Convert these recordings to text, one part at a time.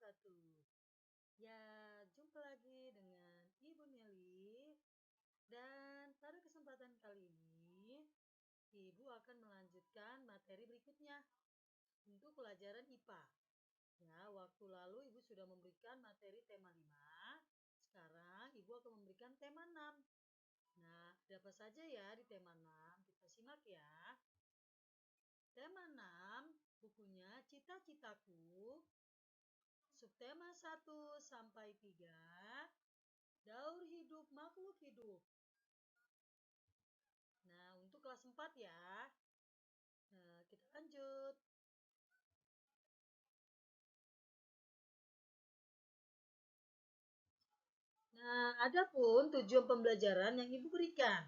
wabarakatuh. Ya, jumpa lagi dengan Ibu Nelly. Dan pada kesempatan kali ini, Ibu akan melanjutkan materi berikutnya untuk pelajaran IPA. Ya, waktu lalu Ibu sudah memberikan materi tema 5. Sekarang Ibu akan memberikan tema 6. Nah, ada apa saja ya di tema 6? Kita simak ya. Tema 6, bukunya Cita-Citaku. Subtema 1 sampai 3, daur hidup makhluk hidup. Nah, untuk kelas 4 ya. Nah, kita lanjut. Nah, adapun tujuan pembelajaran yang Ibu berikan.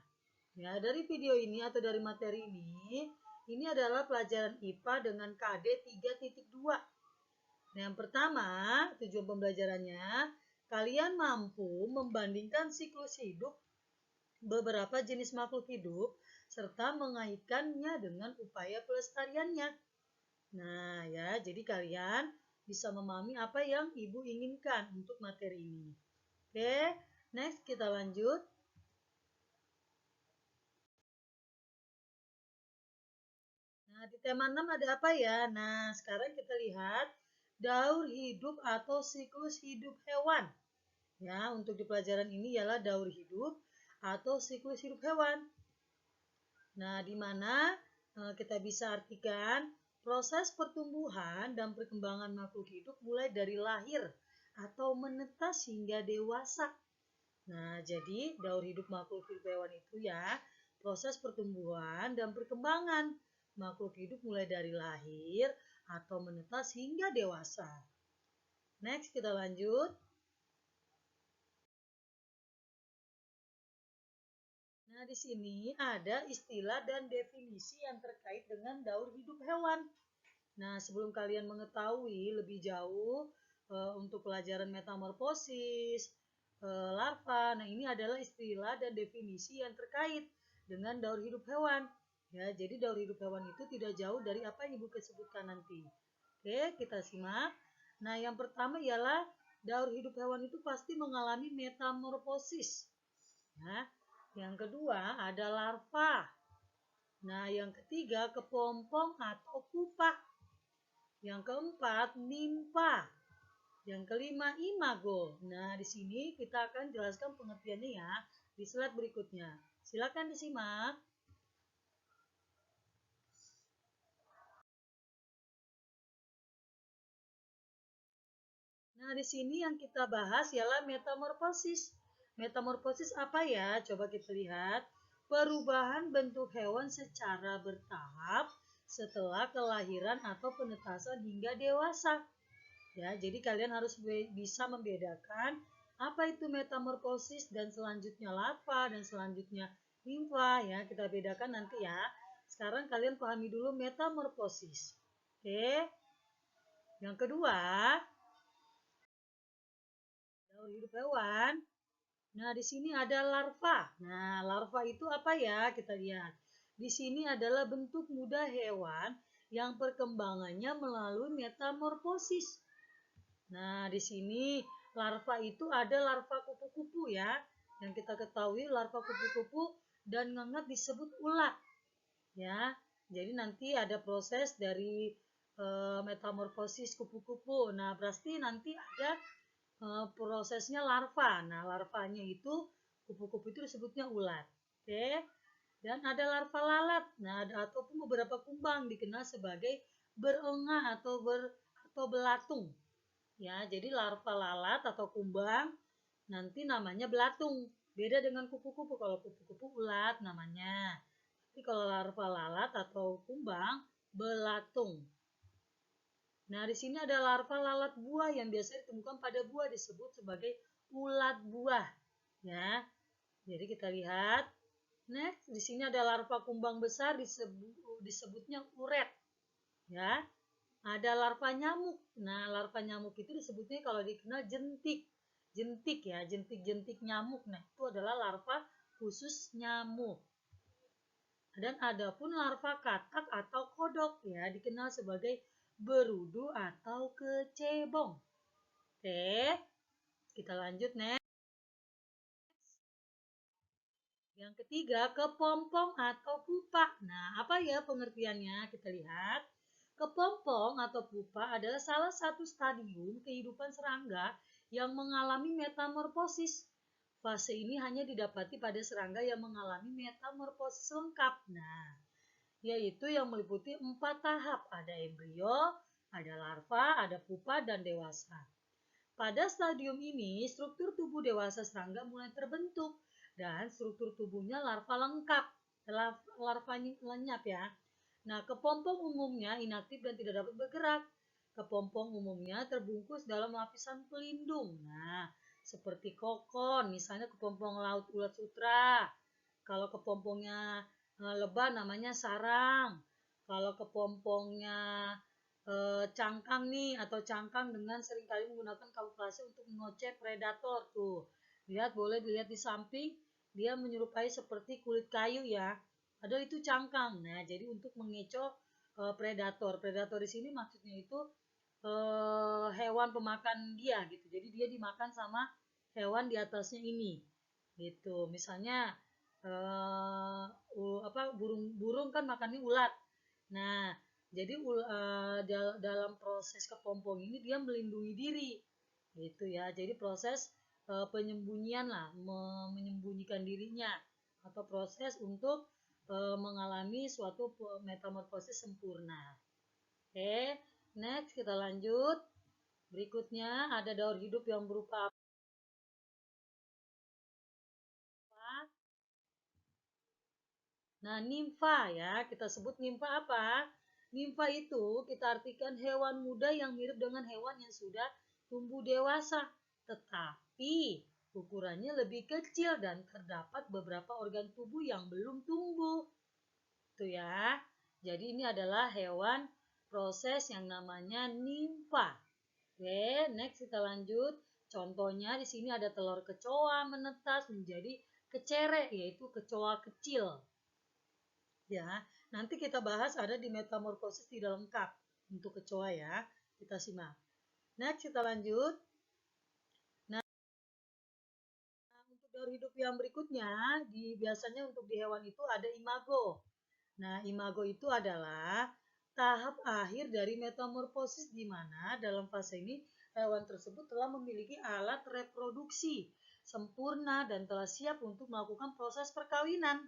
Ya, dari video ini atau dari materi ini adalah pelajaran IPA dengan KD 3.2. Nah, yang pertama, tujuan pembelajarannya, kalian mampu membandingkan siklus hidup beberapa jenis makhluk hidup serta mengaitkannya dengan upaya pelestariannya. Nah, ya, jadi kalian bisa memahami apa yang Ibu inginkan untuk materi ini. Oke, next kita lanjut. Nah, di tema 6 ada apa ya? Nah, sekarang kita lihat daur hidup atau siklus hidup hewan. Ya, untuk di pelajaran ini ialah daur hidup atau siklus hidup hewan. Nah, di mana kita bisa artikan proses pertumbuhan dan perkembangan makhluk hidup mulai dari lahir atau menetas hingga dewasa. Nah, jadi daur hidup makhluk hidup hewan itu ya, proses pertumbuhan dan perkembangan makhluk hidup mulai dari lahir atau menetas hingga dewasa. Next, kita lanjut. Nah, di sini ada istilah dan definisi yang terkait dengan daur hidup hewan. Nah, sebelum kalian mengetahui lebih jauh untuk pelajaran metamorfosis, larva, nah ini adalah istilah dan definisi yang terkait dengan daur hidup hewan. Ya, jadi daur hidup hewan itu tidak jauh dari apa yang Ibu sebutkan nanti. Oke, kita simak. Nah, yang pertama ialah daur hidup hewan itu pasti mengalami metamorfosis. Nah, yang kedua ada larva. Nah, yang ketiga kepompong atau pupa. Yang keempat nimpa. Yang kelima imago. Nah, di sini kita akan jelaskan pengertiannya ya di slide berikutnya. Silakan disimak. Nah, di sini yang kita bahas ialah metamorfosis. Metamorfosis apa ya? Coba kita lihat. Perubahan bentuk hewan secara bertahap setelah kelahiran atau penetasan hingga dewasa. Ya, jadi kalian harus bisa membedakan apa itu metamorfosis dan selanjutnya larva dan selanjutnya nimfa ya. Kita bedakan nanti ya. Sekarang kalian pahami dulu metamorfosis. Oke. Yang kedua, daur hidup hewan. Nah, di sini ada larva. Nah, larva itu apa ya? Kita lihat. Di sini adalah bentuk muda hewan yang perkembangannya melalui metamorfosis. Nah, di sini larva itu ada larva kupu-kupu ya. Yang kita ketahui larva kupu-kupu dan ngengat disebut ulat. Ya. Jadi nanti ada proses dari metamorfosis kupu-kupu. Nah, pasti nanti ada prosesnya larva. Nah, larvanya itu kupu-kupu itu disebutnya ulat. Oke. Dan ada larva lalat. Nah, ada ataupun beberapa kumbang dikenal sebagai berengah atau belatung. Ya, jadi larva lalat atau kumbang nanti namanya belatung. Beda dengan kupu-kupu. Kalau kupu-kupu ulat namanya. Tapi kalau larva lalat atau kumbang belatung. Nah, di sini ada larva lalat buah yang biasanya ditemukan pada buah disebut sebagai ulat buah. Ya. Jadi kita lihat. Next, di sini ada larva kumbang besar disebutnya uret. Ya. Ada larva nyamuk. Nah, larva nyamuk itu disebutnya kalau dikenal jentik. Jentik ya, jentik-jentik nyamuk. Nah, itu adalah larva khusus nyamuk. Dan ada pun larva katak atau kodok ya, dikenal sebagai berudu atau kecebong. Oke, kita lanjut next. Yang ketiga, kepompong atau pupa. Nah, apa ya pengertiannya? Kita lihat. Kepompong atau pupa adalah salah satu stadium kehidupan serangga yang mengalami metamorfosis. Fase ini hanya didapati pada serangga yang mengalami metamorfosis lengkap. Nah, yaitu yang meliputi 4 tahap. Ada embrio, ada larva, ada pupa, dan dewasa. Pada stadium ini, struktur tubuh dewasa serangga mulai terbentuk dan struktur tubuhnya larva lengkap. Larvanya lenyap ya. Nah, kepompong umumnya inaktif dan tidak dapat bergerak. Kepompong umumnya terbungkus dalam lapisan pelindung. Nah, seperti kokon, misalnya kepompong laut ulat sutra. Kalau kepompongnya lebah namanya sarang. Kalau kepompongnya cangkang nih atau cangkang dengan seringkali menggunakan kamuflase untuk mengoceh predator tuh. Lihat, boleh dilihat di samping, dia menyerupai seperti kulit kayu ya. Padahal itu cangkang. Nah, jadi untuk mengecoh predator. Predator di sini maksudnya itu hewan pemakan dia gitu. Jadi dia dimakan sama hewan di atasnya ini. Gitu. Misalnya burung kan makannya ulat. Nah, jadi dalam proses kepompong ini dia melindungi diri, gitu ya. Jadi proses penyembunyian lah, menyembunyikan dirinya atau proses untuk mengalami suatu metamorfosis sempurna. Oke, next kita lanjut. Berikutnya ada daur hidup yang berupa apa? Nah, nimfa ya, kita sebut nimfa apa? Nimfa itu kita artikan hewan muda yang mirip dengan hewan yang sudah tumbuh dewasa, tetapi ukurannya lebih kecil dan terdapat beberapa organ tubuh yang belum tumbuh. Itu ya. Jadi ini adalah hewan proses yang namanya nimfa. Oke, next kita lanjut. Contohnya di sini ada telur kecoa menetas menjadi kecere, yaitu kecoa kecil. Ya, nanti kita bahas ada di metamorfosis tidak lengkap untuk kecoa ya. Kita simak. Next kita lanjut. Nah, untuk daur hidup yang berikutnya, biasanya untuk di hewan itu ada imago. Nah, imago itu adalah tahap akhir dari metamorfosis di mana dalam fase ini hewan tersebut telah memiliki alat reproduksi sempurna dan telah siap untuk melakukan proses perkawinan.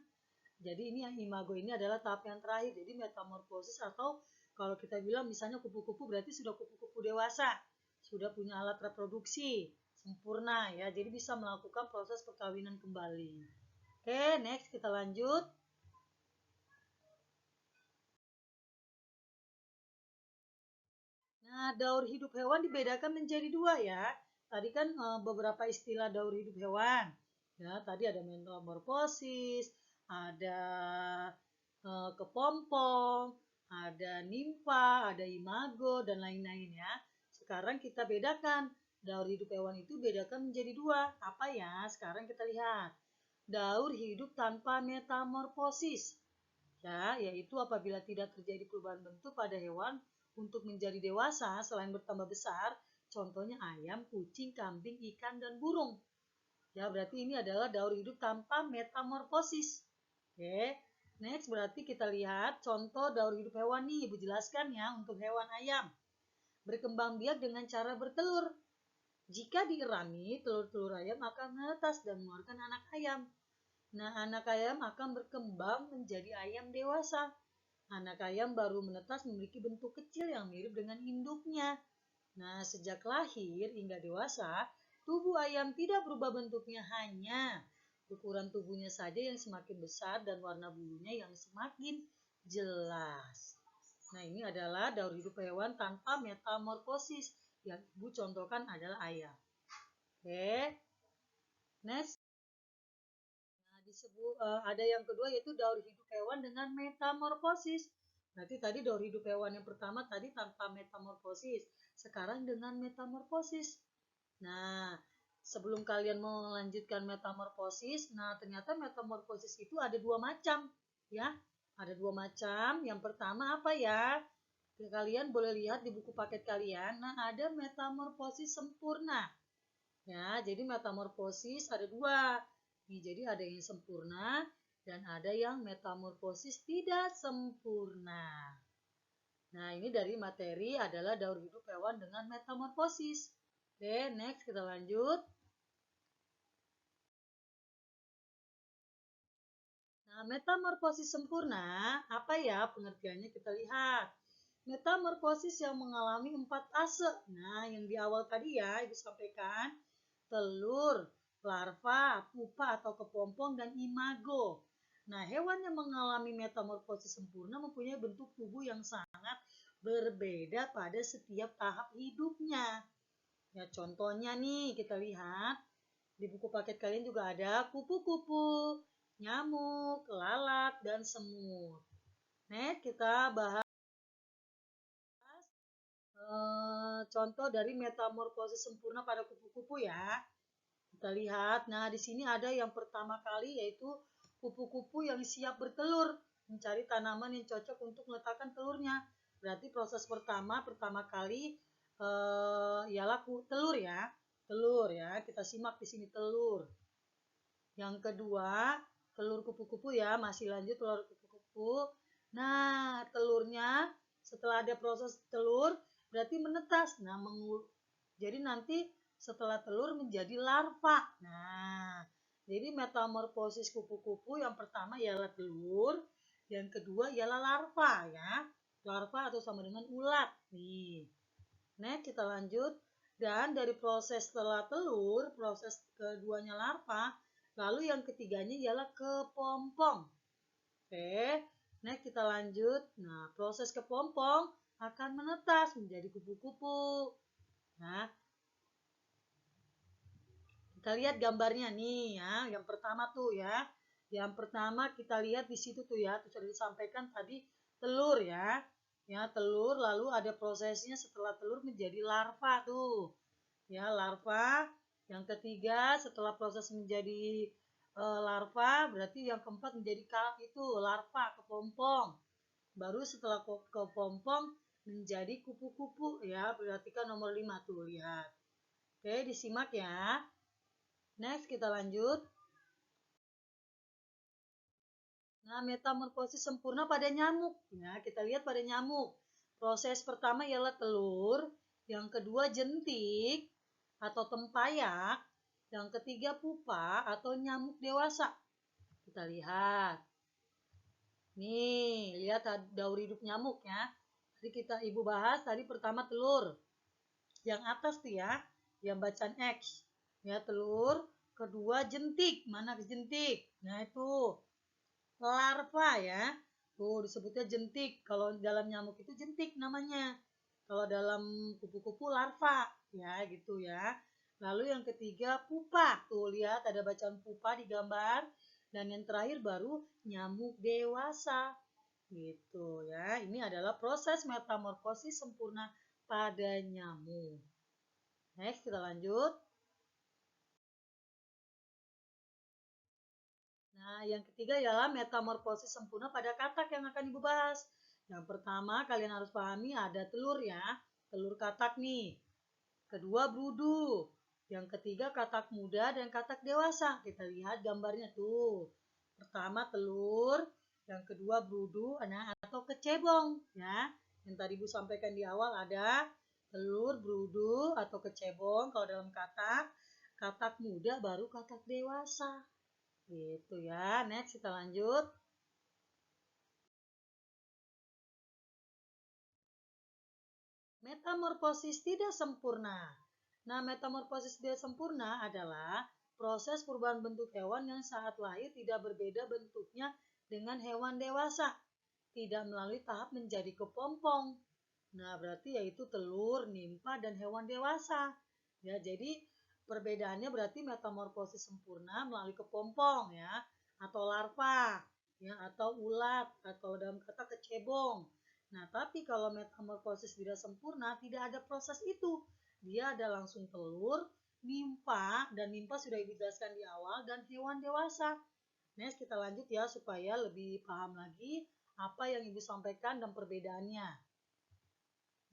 Jadi ini yang imago ini adalah tahap yang terakhir. Jadi metamorfosis atau kalau kita bilang misalnya kupu-kupu berarti sudah kupu-kupu dewasa, sudah punya alat reproduksi sempurna ya. Jadi bisa melakukan proses perkawinan kembali. Oke, next kita lanjut. Nah, daur hidup hewan dibedakan menjadi dua ya. Tadi kan beberapa istilah daur hidup hewan. Ya, tadi ada metamorfosis, ada kepompong, ada nimfa, ada imago, dan lain-lain ya. Sekarang kita bedakan. Daur hidup hewan itu bedakan menjadi dua. Apa ya? Sekarang kita lihat. Daur hidup tanpa metamorfosis. Ya, yaitu apabila tidak terjadi perubahan bentuk pada hewan untuk menjadi dewasa selain bertambah besar, contohnya ayam, kucing, kambing, ikan, dan burung. Ya, berarti ini adalah daur hidup tanpa metamorfosis. Oke, next berarti kita lihat contoh daur hidup hewan nih, Ibu jelaskan ya untuk hewan ayam. Berkembang biak dengan cara bertelur. Jika dierami, telur-telur ayam akan menetas dan mengeluarkan anak ayam. Nah, anak ayam akan berkembang menjadi ayam dewasa. Anak ayam baru menetas memiliki bentuk kecil yang mirip dengan induknya. Nah, sejak lahir hingga dewasa, tubuh ayam tidak berubah bentuknya, hanya ukuran tubuhnya saja yang semakin besar dan warna bulunya yang semakin jelas. Nah, ini adalah daur hidup hewan tanpa metamorfosis. Yang Ibu contohkan adalah ayam. Oke. Next. Nah, ada yang kedua yaitu daur hidup hewan dengan metamorfosis. Berarti tadi daur hidup hewan yang pertama tadi tanpa metamorfosis. Sekarang dengan metamorfosis. Nah, sebelum kalian melanjutkan metamorfosis, nah ternyata metamorfosis itu ada dua macam, ya. Ada dua macam. Yang pertama apa ya? Kalian boleh lihat di buku paket kalian. Nah, ada metamorfosis sempurna. Ya, jadi metamorfosis ada dua. Nih, jadi ada yang sempurna dan ada yang metamorfosis tidak sempurna. Nah, ini dari materi adalah daur hidup hewan dengan metamorfosis. Oke, next kita lanjut. Nah, metamorfosis sempurna, apa ya pengertiannya kita lihat. Metamorfosis yang mengalami 4 fase. Nah, yang di awal tadi ya, Ibu sampaikan. Telur, larva, pupa atau kepompong, dan imago. Nah, hewan yang mengalami metamorfosis sempurna mempunyai bentuk tubuh yang sangat berbeda pada setiap tahap hidupnya. Ya, contohnya nih kita lihat di buku paket kalian juga ada kupu-kupu, nyamuk, lalat, dan semut. Nih, kita bahas contoh dari metamorfosis sempurna pada kupu-kupu ya. Kita lihat, nah di sini ada yang pertama kali yaitu kupu-kupu yang siap bertelur, mencari tanaman yang cocok untuk meletakkan telurnya. Berarti proses pertama kali ialah telur ya. Telur ya, kita simak di sini telur. Yang kedua, telur kupu-kupu ya, masih lanjut telur kupu-kupu. Nah, telurnya setelah ada proses telur berarti menetas. Nah, jadi nanti setelah telur menjadi larva. Nah, jadi metamorfosis kupu-kupu yang pertama ialah telur, yang kedua ialah larva ya. Larva atau sama dengan ulat. Nih. Next kita lanjut. Dan dari proses setelah telur, proses keduanya larva, lalu yang ketiganya ialah kepompong. Oke, next kita lanjut. Nah, proses kepompong akan menetas menjadi kupu-kupu. Nah, kita lihat gambarnya nih ya. Yang pertama tuh ya. Yang pertama kita lihat di situ tuh ya. Sudah disampaikan tadi telur ya. Ya, telur lalu ada prosesnya setelah telur menjadi larva tuh. Ya, larva. Yang ketiga setelah proses menjadi larva berarti yang keempat menjadi itu larva kepompong. Baru setelah kepompong menjadi kupu-kupu ya. Perhatikan nomor 5 tuh lihat. Oke, disimak ya. Next kita lanjut. Nah, metamorfosis sempurna pada nyamuk. Ya, kita lihat pada nyamuk. Proses pertama ialah telur, yang kedua jentik atau tempayak, yang ketiga pupa atau nyamuk dewasa. Kita lihat. Nih, lihat daur hidup nyamuk ya. Tadi Ibu bahas tadi pertama telur. Yang atas tuh ya, yang bacaan X. Ya, telur, kedua jentik. Mana jentik? Nah, itu larva ya. Tuh disebutnya jentik. Kalau dalam nyamuk itu jentik namanya. Kalau dalam kupu-kupu larva ya gitu ya. Lalu yang ketiga pupa. Tuh lihat ada bacaan pupa di gambar. Dan yang terakhir baru nyamuk dewasa. Gitu ya. Ini adalah proses metamorfosis sempurna pada nyamuk. Next kita lanjut. Nah, yang ketiga ialah metamorfosis sempurna pada katak yang akan Ibu bahas. Yang pertama, kalian harus pahami ada telur ya. Telur katak nih. Kedua, brudu. Yang ketiga, katak muda dan katak dewasa. Kita lihat gambarnya tuh. Pertama, telur. Yang kedua, brudu atau kecebong ya. Yang tadi Ibu sampaikan di awal ada telur, brudu atau kecebong kalau dalam katak. Katak muda baru katak dewasa. Gitu ya. Next kita lanjut. Metamorfosis tidak sempurna. Nah, metamorfosis tidak sempurna adalah proses perubahan bentuk hewan yang saat lahir tidak berbeda bentuknya dengan hewan dewasa. Tidak melalui tahap menjadi kepompong. Nah, berarti yaitu telur, nimfa, dan hewan dewasa. Ya, jadi perbedaannya berarti metamorfosis sempurna melalui kepompong ya, atau larva, ya, atau ulat, atau dalam kata kecebong. Nah, tapi kalau metamorfosis tidak sempurna, tidak ada proses itu. Dia ada langsung telur, nimfa, dan nimfa sudah dijelaskan di awal, dan hewan dewasa. Next, kita lanjut ya supaya lebih paham lagi apa yang Ibu sampaikan dan perbedaannya.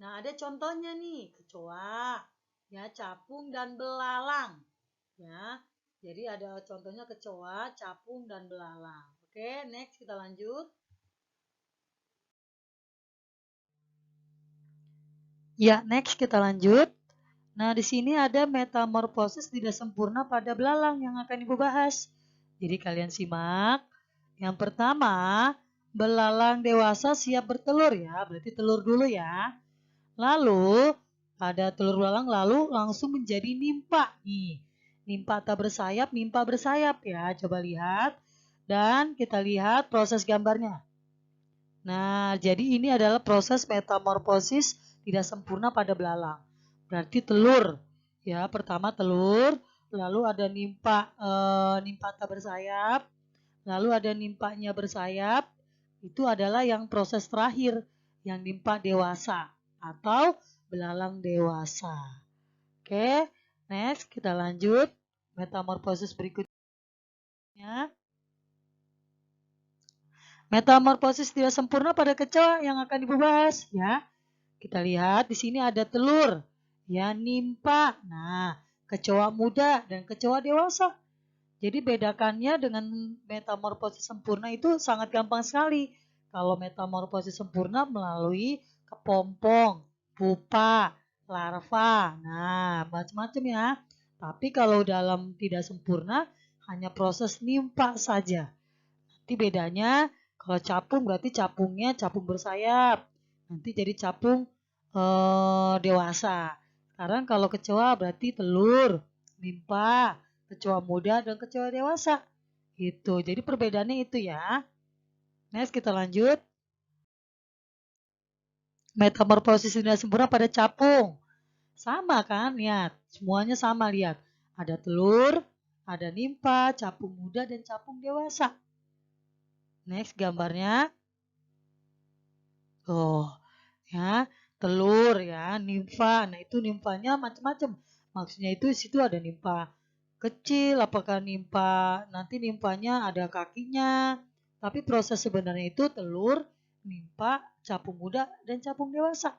Nah, ada contohnya nih, kecoa, ya, capung dan belalang, ya. Jadi ada contohnya kecoa, capung dan belalang. Oke, next kita lanjut. Ya, next kita lanjut. Nah, di sini ada metamorfosis tidak sempurna pada belalang yang akan Ibu bahas. Jadi kalian simak. Yang pertama, belalang dewasa siap bertelur ya, berarti telur dulu ya. Lalu, pada telur belalang lalu langsung menjadi nimpa. Nih, nimpa tak bersayap, nimpa bersayap ya. Coba lihat. Dan kita lihat proses gambarnya. Nah, jadi ini adalah proses metamorfosis tidak sempurna pada belalang. Berarti telur. Ya, pertama telur, lalu ada nimpa tak bersayap, lalu ada nimpanya bersayap. Itu adalah yang proses terakhir, yang nimpa dewasa atau belalang dewasa. Oke, next kita lanjut metamorfosis berikutnya. Metamorfosis tidak sempurna pada kecoa yang akan dibahas ya. Kita lihat di sini ada telur, ya, nimpa. Nah, kecoa muda dan kecoa dewasa. Jadi bedakannya dengan metamorfosis sempurna itu sangat gampang sekali. Kalau metamorfosis sempurna melalui kepompong, pupa, larva. Nah, macam-macam ya. Tapi kalau dalam tidak sempurna hanya proses nimpa saja. Nanti bedanya kalau capung berarti capungnya capung bersayap. Nanti jadi capung dewasa. Sekarang kalau kecoa berarti telur, nimpa, kecoa muda dan kecoa dewasa. Itu. Jadi perbedaannya itu ya. Next kita lanjut. Metamorfosis tidak sempurna pada capung. Sama kan? Lihat. Semuanya sama, lihat. Ada telur, ada nimpa, capung muda dan capung dewasa. Next gambarnya. Oh, ya, telur ya, nimfa. Nah, itu nimfanya macam-macam. Maksudnya itu di situ ada nimfa kecil, apakah nimfa nanti nimfanya ada kakinya. Tapi proses sebenarnya itu telur, nimfa, capung muda dan capung dewasa.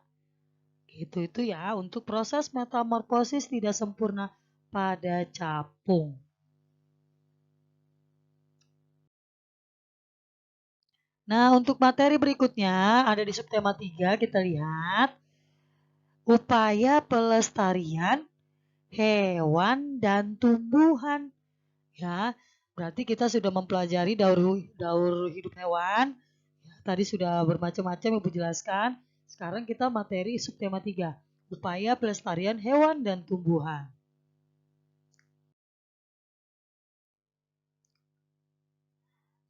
Gitu itu ya untuk proses metamorfosis tidak sempurna pada capung. Nah, untuk materi berikutnya ada di subtema 3, kita lihat upaya pelestarian hewan dan tumbuhan. Ya, berarti kita sudah mempelajari daur hidup hewan. Ya, tadi sudah bermacam-macam Ibu jelaskan. Sekarang kita materi subtema 3, upaya pelestarian hewan dan tumbuhan.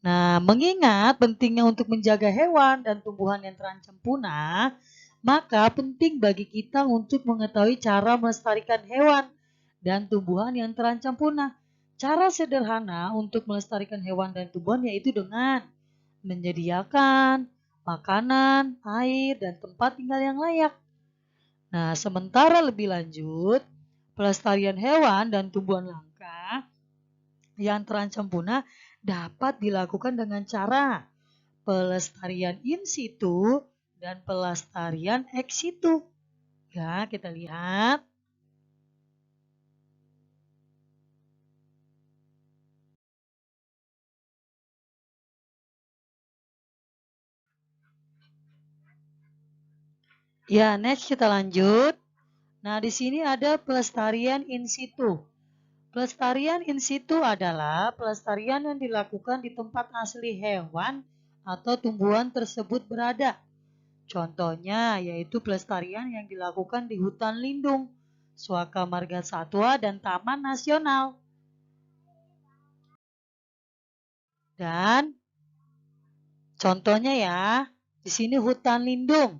Nah, mengingat pentingnya untuk menjaga hewan dan tumbuhan yang terancam punah, maka penting bagi kita untuk mengetahui cara melestarikan hewan dan tumbuhan yang terancam punah. Cara sederhana untuk melestarikan hewan dan tumbuhan yaitu dengan menyediakan makanan, air, dan tempat tinggal yang layak. Nah, sementara lebih lanjut, pelestarian hewan dan tumbuhan langka yang terancam punah dapat dilakukan dengan cara pelestarian in situ dan pelestarian ex situ. Ya, kita lihat. Ya, next kita lanjut. Nah, di sini ada pelestarian in situ. Pelestarian in situ adalah pelestarian yang dilakukan di tempat asli hewan atau tumbuhan tersebut berada. Contohnya yaitu pelestarian yang dilakukan di hutan lindung, suaka marga satwa, dan taman nasional. Dan contohnya ya, di sini hutan lindung.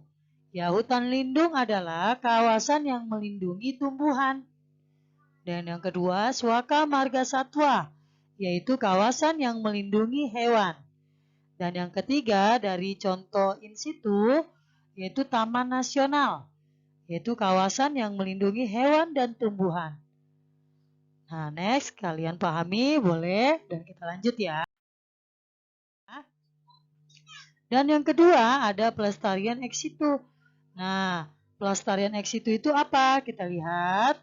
Ya, hutan lindung adalah kawasan yang melindungi tumbuhan. Dan yang kedua, suaka marga satwa, yaitu kawasan yang melindungi hewan. Dan yang ketiga dari contoh in situ, yaitu taman nasional, yaitu kawasan yang melindungi hewan dan tumbuhan. Nah, next kalian pahami boleh dan kita lanjut ya. Dan yang kedua ada pelestarian ex situ. Nah, pelestarian ex situ itu apa? Kita lihat,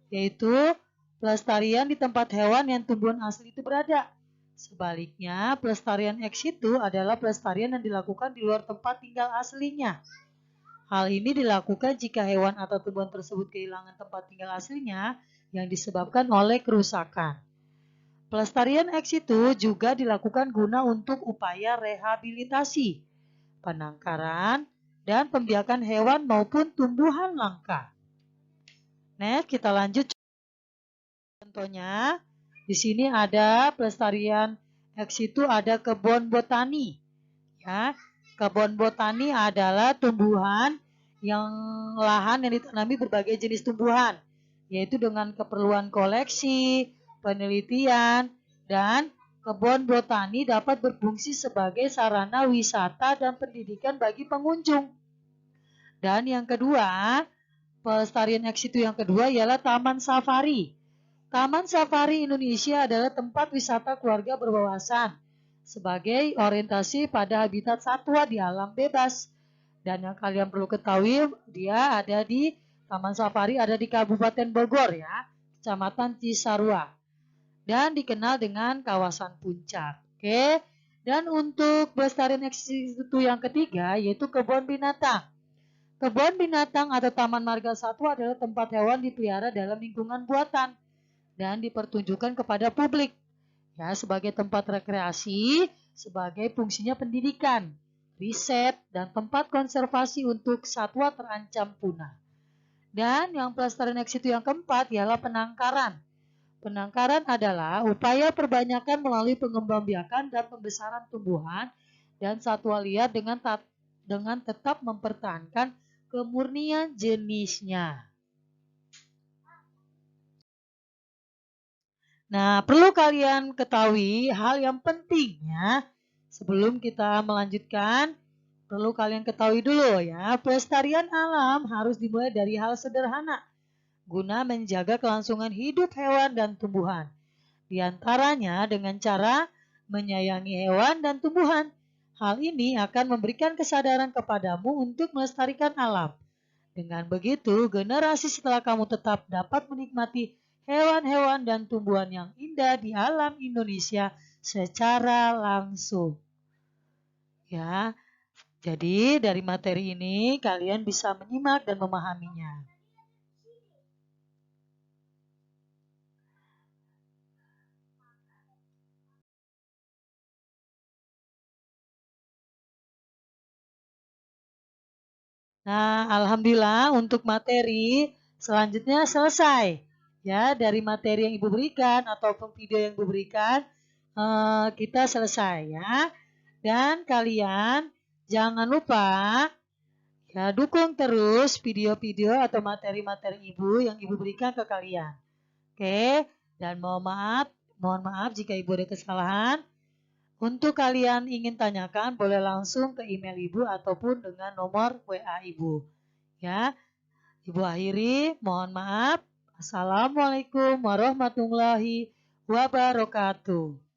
yaitu pelestarian di tempat hewan yang tumbuhan asli itu berada. Sebaliknya, pelestarian ex situ adalah pelestarian yang dilakukan di luar tempat tinggal aslinya. Hal ini dilakukan jika hewan atau tumbuhan tersebut kehilangan tempat tinggal aslinya yang disebabkan oleh kerusakan. Pelestarian ex situ juga dilakukan guna untuk upaya rehabilitasi, penangkaran, dan pembiakan hewan maupun tumbuhan langka. Next, kita lanjut. Contohnya, di sini ada pelestarian ex situ, ada kebun botani. Ya, kebun botani adalah tumbuhan yang lahan yang ditanami berbagai jenis tumbuhan, yaitu dengan keperluan koleksi, penelitian, dan kebun botani dapat berfungsi sebagai sarana wisata dan pendidikan bagi pengunjung. Dan yang kedua, pelestarian ex situ yang kedua ialah taman safari. Taman safari Indonesia adalah tempat wisata keluarga berwawasan sebagai orientasi pada habitat satwa di alam bebas. Dan yang kalian perlu ketahui, dia ada di Taman Safari ada di Kabupaten Bogor ya, Kecamatan Cisarua. Dan dikenal dengan kawasan Puncak. Oke. Dan untuk pelestarian ex situ yang ketiga yaitu kebun binatang. Kebun binatang atau taman marga satwa adalah tempat hewan dipelihara dalam lingkungan buatan dan dipertunjukkan kepada publik ya sebagai tempat rekreasi, sebagai fungsinya pendidikan, riset, dan tempat konservasi untuk satwa terancam punah. Dan yang pelestarian ex situ yang keempat ialah penangkaran. Penangkaran adalah upaya perbanyakan melalui pengembangbiakan dan pembesaran tumbuhan dan satwa liar dengan tetap mempertahankan kemurnian jenisnya. Nah, perlu kalian ketahui hal yang penting ya. Sebelum kita melanjutkan, perlu kalian ketahui dulu ya, pelestarian alam harus dimulai dari hal sederhana guna menjaga kelangsungan hidup hewan dan tumbuhan. Di antaranya dengan cara menyayangi hewan dan tumbuhan. Hal ini akan memberikan kesadaran kepadamu untuk melestarikan alam. Dengan begitu, generasi setelah kamu tetap dapat menikmati hewan-hewan dan tumbuhan yang indah di alam Indonesia secara langsung. Ya, jadi dari materi ini kalian bisa menyimak dan memahaminya. Nah, alhamdulillah untuk materi selanjutnya selesai. Ya, dari materi yang Ibu berikan ataupun video yang Ibu berikan, kita selesai ya. Dan kalian jangan lupa ya dukung terus video-video atau materi-materi Ibu yang Ibu berikan ke kalian. Oke, dan mohon maaf jika Ibu ada kesalahan. Untuk kalian ingin tanyakan, boleh langsung ke email Ibu ataupun dengan nomor WA Ibu. Ya, Ibu akhiri, mohon maaf. Assalamualaikum warahmatullahi wabarakatuh.